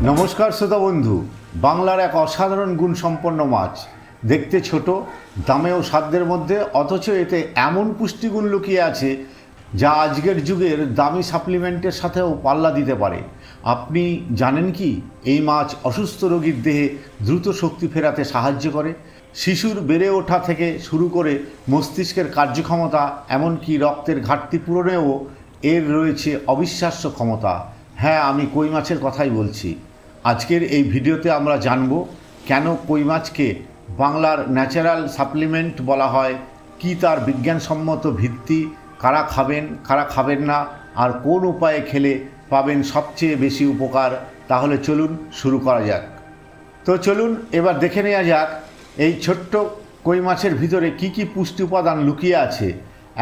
নমস্কার শ্রোতা বন্ধু। বাংলার এক অসাধারণ গুণসম্পন্ন মাছ, দেখতে ছোট, দামে ও সাধ্যের মধ্যে, অথচ এতে এমন পুষ্টিগুণ লুকিয়ে আছে যা আজকের যুগের দামি সাপ্লিমেন্টের সাথেও পাল্লা দিতে পারে। আপনি জানেন কি এই মাছ অসুস্থ রোগীর দেহে দ্রুত শক্তি ফেরাতে সাহায্য করে? শিশুর বেড়ে ওঠা থেকে শুরু করে মস্তিষ্কের কার্যক্ষমতা, এমনকি রক্তের ঘাটতি পূরণেও এর রয়েছে অবিশ্বাস্য ক্ষমতা। হ্যাঁ, আমি কই মাছের কথাই বলছি। আজকের এই ভিডিওতে আমরা জানব কেন কই মাছকে বাংলার ন্যাচারাল সাপ্লিমেন্ট বলা হয়, কি তার বিজ্ঞানসম্মত ভিত্তি, কারা খাবেন কারা খাবেন না, আর কোন উপায়ে খেলে পাবেন সবচেয়ে বেশি উপকার। তাহলে চলুন শুরু করা যাক। তো চলুন এবার দেখে নেওয়া যাক এই ছোট্ট কই মাছের ভিতরে কি কি পুষ্টি উপাদান লুকিয়ে আছে।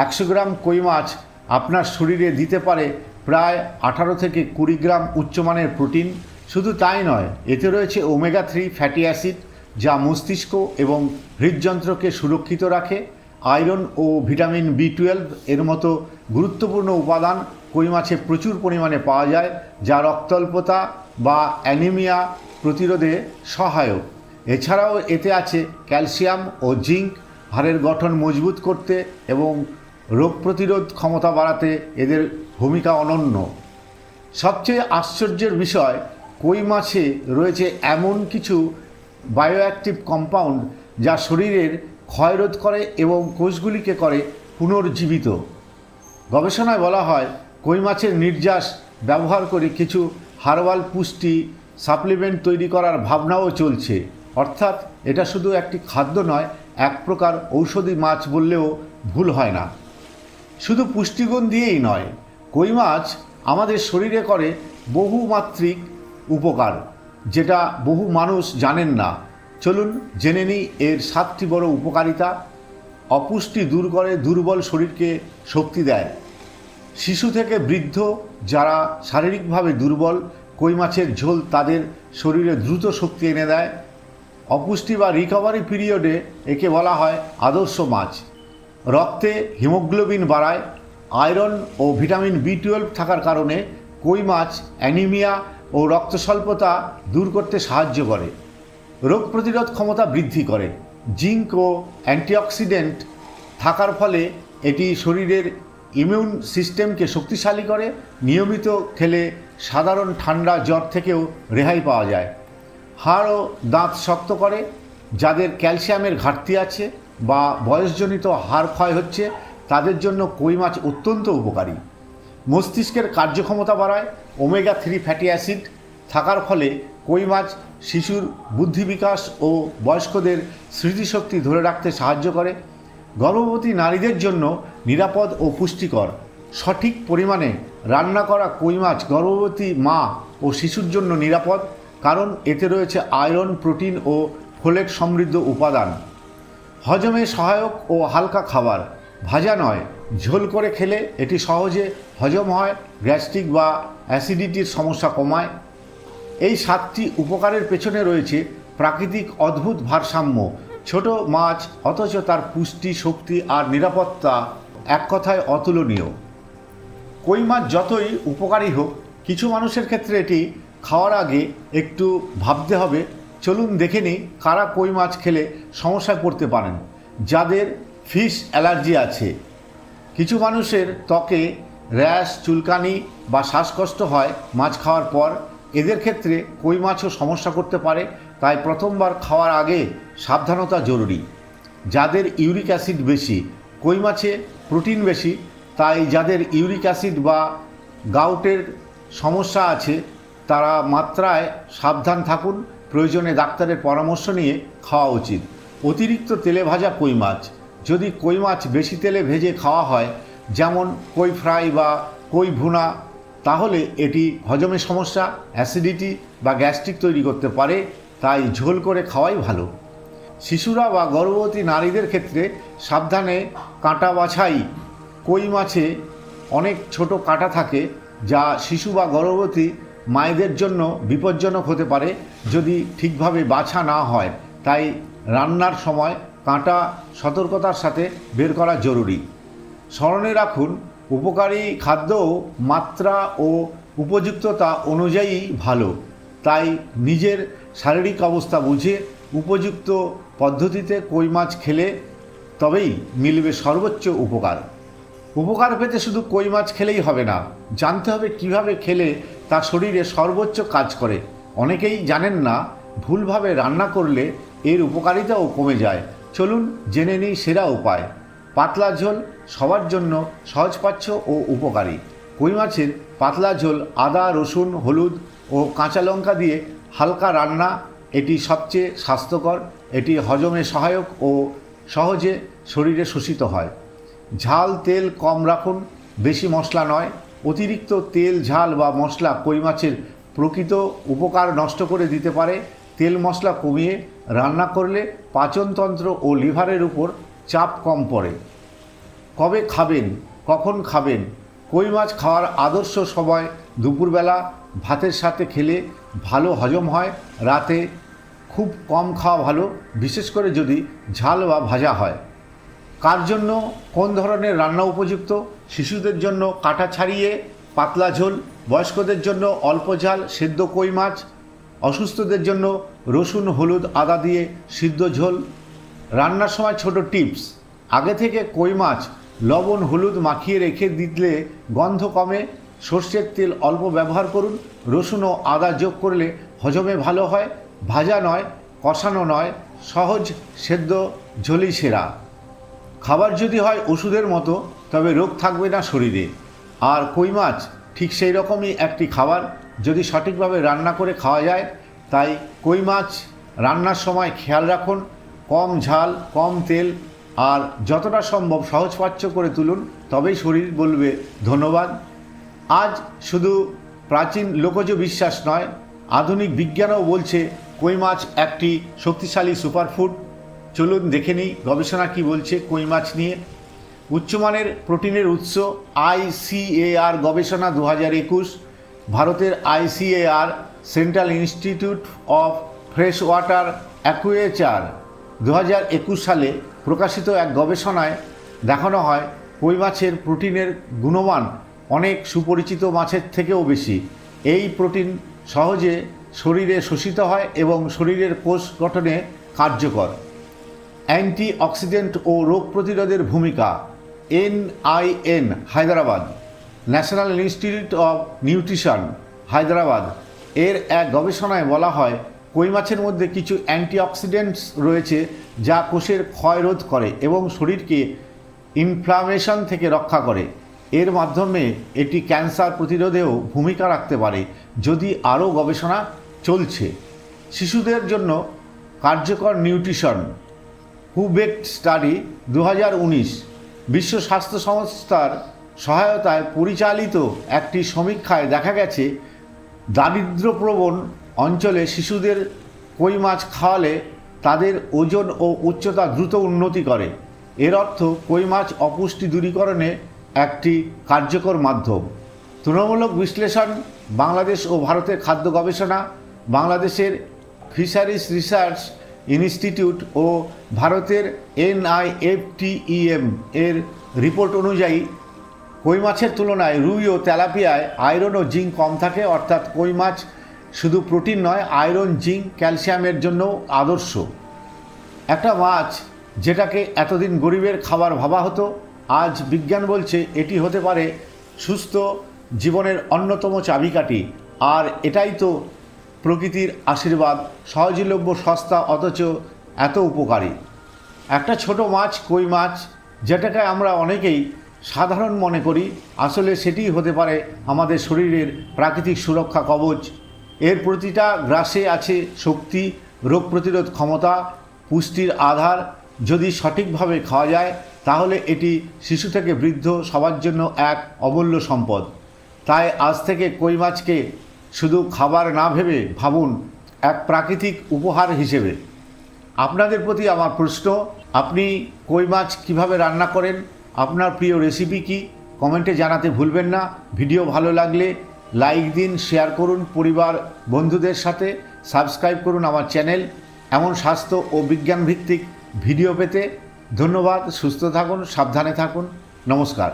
100 গ্রাম কই মাছ আপনার শরীরে দিতে পারে প্রায় 18 থেকে 20 গ্রাম উচ্চমানের প্রোটিন। শুধু তাই নয়, এতে রয়েছে ওমেগা 3 ফ্যাটি অ্যাসিড, যা মস্তিষ্ক এবং হৃদযন্ত্রকে সুরক্ষিত রাখে। আয়রন ও ভিটামিন B12 এর মতো গুরুত্বপূর্ণ উপাদান কই মাছে প্রচুর পরিমাণে পাওয়া যায়, যা রক্তাল্পতা বা অ্যানিমিয়া প্রতিরোধে সহায়ক। এছাড়াও এতে আছে ক্যালসিয়াম ও জিঙ্ক, হাড়ের গঠন মজবুত করতে এবং রোগ প্রতিরোধ ক্ষমতা বাড়াতে এদের ভূমিকা অনন্য। সবচেয়ে আশ্চর্যের বিষয়, কই মাছে রয়েছে এমন কিছু বায়োঅ্যাক্টিভ কম্পাউন্ড যা শরীরের ক্ষয়রোধ করে এবং কোষগুলিকে করে পুনর্জীবিত। গবেষণায় বলা হয়, কই মাছের নির্যাস ব্যবহার করে কিছু হার্বাল পুষ্টি সাপ্লিমেন্ট তৈরি করার ভাবনাও চলছে। অর্থাৎ এটা শুধু একটি খাদ্য নয়, এক প্রকার ঔষধি মাছ বললেও ভুল হয় না। শুধু পুষ্টিগুণ দিয়েই নয়, কই মাছ আমাদের শরীরে করে বহুমাত্রিক উপকার, যেটা বহু মানুষ জানেন না। চলুন জেনে নিই এর 7টি বড় উপকারিতা। অপুষ্টি দূর করে, দুর্বল শরীরকে শক্তি দেয়। শিশু থেকে বৃদ্ধ যারা শারীরিকভাবে দুর্বল, কই মাছের ঝোল তাদের শরীরে দ্রুত শক্তি এনে দেয়। অপুষ্টি বা রিকভারি পিরিয়ডে একে বলা হয় আদর্শ মাছ। রক্তে হিমোগ্লোবিন বাড়ায়। আয়রন ও ভিটামিন B12 থাকার কারণে কই মাছ অ্যানিমিয়া ও রক্তস্বল্পতা দূর করতে সাহায্য করে। রোগ প্রতিরোধ ক্ষমতা বৃদ্ধি করে। জিঙ্ক ও অ্যান্টিঅক্সিডেন্ট থাকার ফলে এটি শরীরের ইমিউন সিস্টেমকে শক্তিশালী করে। নিয়মিত খেলে সাধারণ ঠান্ডা জ্বর থেকেও রেহাই পাওয়া যায়। হাড় ও দাঁত শক্ত করে। যাদের ক্যালসিয়ামের ঘাটতি আছে বা বয়সজনিত হাড় ক্ষয় হচ্ছে, তাদের জন্য কই মাছ অত্যন্ত উপকারী। মস্তিষ্কের কার্যক্ষমতা বাড়ায়। ওমেগা 3 ফ্যাটি অ্যাসিড থাকার ফলে কই মাছ শিশুর বুদ্ধি বিকাশ ও বয়স্কদের স্মৃতিশক্তি ধরে রাখতে সাহায্য করে। গর্ভবতী নারীদের জন্য নিরাপদ ও পুষ্টিকর। সঠিক পরিমাণে রান্না করা কই মাছ গর্ভবতী মা ও শিশুর জন্য নিরাপদ, কারণ এতে রয়েছে আয়রন, প্রোটিন ও ফোলেট সমৃদ্ধ উপাদান। হজমে সহায়ক ও হালকা খাবার। ভাজা নয়, ঝোল করে খেলে এটি সহজে হজম হয়, গ্যাস্ট্রিক বা অ্যাসিডিটির সমস্যা কমায়। এই 7টি উপকারের পেছনে রয়েছে প্রাকৃতিক অদ্ভুত ভারসাম্য। ছোট মাছ, অথচ তার পুষ্টি, শক্তি আর নিরাপত্তা এক কথায় অতুলনীয়। কই মাছ যতই উপকারী হোক, কিছু মানুষের ক্ষেত্রে এটি খাওয়ার আগে একটু ভাবতে হবে। চলুন দেখে নিই কারা কই মাছ খেলে সমস্যায় পড়তে পারেন। যাদের ফিশ অ্যালার্জি আছে। কিছু মানুষের ত্বকে র্যাশ, চুলকানি বা শ্বাসকষ্ট হয় মাছ খাওয়ার পর। এদের ক্ষেত্রে কই মাছও সমস্যা করতে পারে, তাই প্রথমবার খাওয়ার আগে সাবধানতা জরুরি। যাদের ইউরিক অ্যাসিড বেশি। কই মাছে প্রোটিন বেশি, তাই যাদের ইউরিক অ্যাসিড বা গাউটের সমস্যা আছে তারা মাত্রায় সাবধান থাকুন। প্রয়োজনে ডাক্তারের পরামর্শ নিয়ে খাওয়া উচিত। অতিরিক্ত তেলে ভাজা কই মাছ। যদি কই মাছ বেশি তেলে ভেজে খাওয়া হয়, যেমন কই ফ্রাই বা কই ভুনা, তাহলে এটি হজমের সমস্যা, অ্যাসিডিটি বা গ্যাস্ট্রিক তৈরি করতে পারে, তাই ঝোল করে খাওয়াই ভালো। শিশুরা বা গর্ভবতী নারীদের ক্ষেত্রে সাবধানে কাঁটা বাছাই। কই মাছে অনেক ছোট কাঁটা থাকে, যা শিশু বা গর্ভবতী মায়েদের জন্য বিপজ্জনক হতে পারে যদি ঠিকভাবে বাছা না হয়। তাই রান্নার সময় কাঁটা সতর্কতার সাথে বের করা জরুরি। স্মরণে রাখুন, উপকারী খাদ্য মাত্রা ও উপযুক্ততা অনুযায়ী ভালো। তাই নিজের শারীরিক অবস্থা বুঝে উপযুক্ত পদ্ধতিতে কই মাছ খেলে তবেই মিলবে সর্বোচ্চ উপকার। উপকার পেতে শুধু কই মাছ খেলেই হবে না, জানতে হবে কিভাবে খেলে তার শরীরে সর্বোচ্চ কাজ করে। অনেকেই জানেন না ভুলভাবে রান্না করলে এর উপকারিতাও কমে যায়। চলুন জেনে নিই সেরা উপায়। পাতলা ঝোল সবার জন্য সহজপাচ্য ও উপকারী। কই মাছের পাতলা ঝোল আদা, রসুন, হলুদ ও কাঁচা লঙ্কা দিয়ে হালকা রান্না, এটি সবচেয়ে স্বাস্থ্যকর। এটি হজমে সহায়ক ও সহজে শরীরে শোষিত হয়। ঝাল তেল কম রাখুন, বেশি মশলা নয়। অতিরিক্ত তেল, ঝাল বা মশলা কই মাছের প্রকৃত উপকার নষ্ট করে দিতে পারে। তেল মশলা কমিয়ে রান্না করলে পাচনতন্ত্র ও লিভারের উপর চাপ কম পড়ে। কবে খাবেন, কখন খাবেন? কই মাছ খাওয়ার আদর্শ সময় দুপুরবেলা ভাতের সাথে খেলে ভালো হজম হয়। রাতে খুব কম খাওয়া ভালো, বিশেষ করে যদি ঝাল বা ভাজা হয়। কার জন্য কোন ধরনের রান্না উপযুক্ত? শিশুদের জন্য কাটা ছাড়িয়ে পাতলা ঝোল, বয়স্কদের জন্য অল্প ঝাল সেদ্ধ কই মাছ, অসুস্থদের জন্য রসুন, হলুদ, আদা দিয়ে সিদ্ধ ঝোল। রান্নার সময় ছোট টিপস: আগে থেকে কই মাছ লবণ, হলুদ মাখিয়ে রেখে দিলে গন্ধ কমে। সর্ষের তেল অল্প ব্যবহার করুন। রসুন ও আদা যোগ করলে হজমে ভালো হয়। ভাজা নয়, কষানো নয়, সহজ সেদ্ধ ঝোলই সেরা। খাবার যদি হয় ওষুধের মতো, তবে রোগ থাকবে না শরীরে। আর কই মাছ ঠিক সেই রকমই একটি খাবার, যদি সঠিকভাবে রান্না করে খাওয়া যায়। তাই কই মাছ রান্নার সময় খেয়াল রাখুন, কম ঝাল, কম তেল আর যতটা সম্ভব সহজপাচ্য করে তুলুন, তবেই শরীর বলবে ধন্যবাদ। আজ শুধু প্রাচীন লোকজ বিশ্বাস নয়, আধুনিক বিজ্ঞানও বলছে কই মাছ একটি শক্তিশালী সুপারফুড। চলুন দেখে নিই গবেষণা কি বলছে কই মাছ নিয়ে। উচ্চমানের প্রোটিনের উৎস ICAR গবেষণা 2021। ভারতের ICAR Central Institute of Fresh Water Aquaculture 2021 সালে প্রকাশিত এক গবেষণায় দেখানো হয় কই মাছের প্রোটিনের গুণমান অনেক সুপরিচিত মাছের থেকেও বেশি। এই প্রোটিন সহজে শরীরে শোষিত হয় এবং শরীরের কোষ গঠনে কার্যকর। অ্যান্টিঅক্সিডেন্ট ও রোগ প্রতিরোধের ভূমিকা। NIN Hyderabad, national institute of nutrition Hyderabad এর এক গবেষণায় বলা হয় কই মাছের মধ্যে কিছু অ্যান্টিঅক্সিডেন্টস রয়েছে যা কোষের ক্ষয় রোধ করে এবং শরীরকে ইনফ্লামেশন থেকে রক্ষা করে। এর মাধ্যমে এটি ক্যান্সার প্রতিরোধেও ভূমিকা রাখতে পারে। যদি আরও গবেষণা চলছে। শিশুদের জন্য কার্যকর নিউট্রিশন। হুবেক্ট স্টাডি 2019 বিশ্ব স্বাস্থ্য সংস্থার সহায়তায় পরিচালিত একটি সমীক্ষায় দেখা গেছে দারিদ্র্যপ্রবণ অঞ্চলে শিশুদের কই মাছ খাওয়ালে তাদের ওজন ও উচ্চতা দ্রুত উন্নতি করে। এর অর্থ কই মাছ অপুষ্টি দূরীকরণে একটি কার্যকর মাধ্যম। তুলনামূলক বিশ্লেষণ। বাংলাদেশ ও ভারতের খাদ্য গবেষণা, বাংলাদেশের ফিশারিজ রিসার্চ ইনস্টিটিউট ও ভারতের NIFTEM এর রিপোর্ট অনুযায়ী কই মাছের তুলনায় রুই ও তেলাপিয়ায় আয়রন ও জিঙ্ক কম থাকে। অর্থাৎ কই মাছ শুধু প্রোটিন নয়, আয়রন, জিঙ্ক, ক্যালসিয়ামের জন্য আদর্শ। একটা মাছ যেটাকে এতদিন গরিবের খাবার ভাবা হতো, আজ বিজ্ঞান বলছে এটি হতে পারে সুস্থ জীবনের অন্যতম চাবিকাঠি। আর এটাই তো প্রকৃতির আশীর্বাদ, সহজলভ্য, সস্তা, অথচ এত উপকারী। একটা ছোট মাছ কই মাছ, যেটাকে আমরা অনেকেই সাধারণ মনে করি, আসলে সেটিই হতে পারে আমাদের শরীরের প্রাকৃতিক সুরক্ষা কবচ। এর প্রতিটা গ্রাসে আছে শক্তি, রোগ প্রতিরোধ ক্ষমতা, পুষ্টির আধার। যদি সঠিকভাবে খাওয়া যায় তাহলে এটি শিশু থেকে বৃদ্ধ সবার জন্য এক অমূল্য সম্পদ। তাই আজ থেকে কই মাছকে শুধু খাবার না ভেবে ভাবুন এক প্রাকৃতিক উপহার হিসেবে। আপনাদের প্রতি আমার প্রশ্ন, আপনি কই মাছ কীভাবে রান্না করেন? আপনার প্রিয় রেসিপি কি? কমেন্টে জানাতে ভুলবেন না। ভিডিও ভালো লাগলে লাইক দিন, শেয়ার করুন পরিবার বন্ধুদের সাথে, সাবস্ক্রাইব করুন আমার চ্যানেল। এমন স্বাস্থ্য ও বিজ্ঞান ভিত্তিক ভিডিও পেতে ধন্যবাদ। সুস্থ থাকুন, সাবধানে থাকুন। নমস্কার।